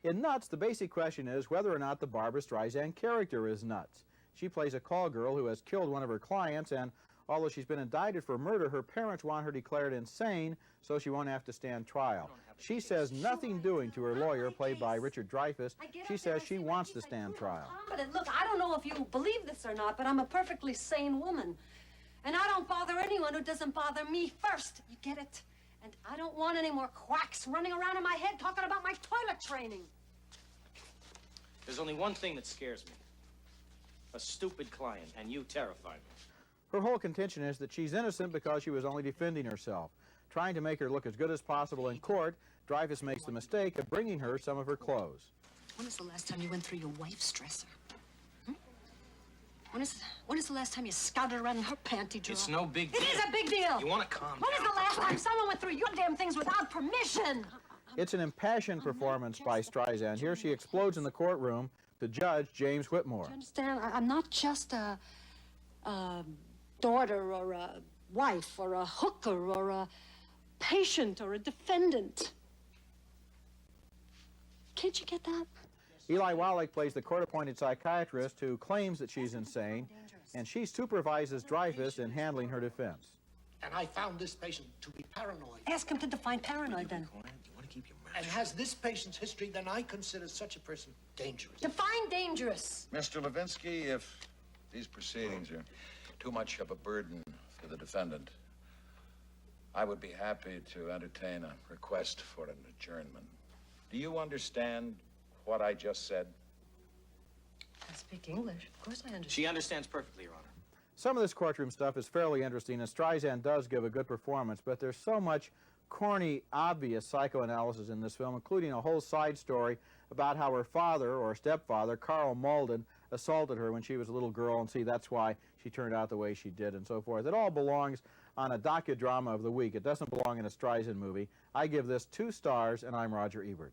In Nuts, the basic question is whether or not the Barbra Streisand character is nuts. She plays a call girl who has killed one of her clients, and although she's been indicted for murder, her parents want her declared insane so she won't have to stand trial. She says nothing doing to her lawyer, played by Richard Dreyfuss. She says she wants to stand trial. But look, I don't know if you believe this or not, but I'm a perfectly sane woman. And I don't bother anyone who doesn't bother me first. You get it? And I don't want any more quacks running around in my head talking about my toilet training. There's only one thing that scares me. A stupid client, and you terrify me. Her whole contention is that she's innocent because she was only defending herself. Trying to make her look as good as possible in court, Dreyfuss makes the mistake of bringing her some of her clothes. When was the last time you went through your wife's dresser? When is the last time you scouted around in her panty drawer? It's no big deal. It is a big deal. You want to calm down? When is the last time someone went through your damn things without permission? It's an impassioned performance by Streisand. Here she explodes in the courtroom to Judge James Whitmore. Do you understand? I'm not just a daughter or a wife or a hooker or a patient or a defendant. Can't you get that? Eli Wallach plays the court-appointed psychiatrist who claims that she's insane, and she supervises Dreyfuss in handling her defense. And I found this patient to be paranoid. Ask him to define paranoid, then. You want to keep your mouth And has this patient's history, then I consider such a person dangerous. Define dangerous. Mr. Levinsky, if these proceedings are too much of a burden for the defendant, I would be happy to entertain a request for an adjournment. Do you understand what I just said? I speak English. Of course I understand. She understands perfectly, Your Honor. Some of this courtroom stuff is fairly interesting, and Streisand does give a good performance, but there's so much corny, obvious psychoanalysis in this film, including a whole side story about how her father, or stepfather, Carl Malden, assaulted her when she was a little girl, and see, that's why she turned out the way she did, and so forth. It all belongs on a docudrama of the week. It doesn't belong in a Streisand movie. I give this 2 stars, and I'm Roger Ebert.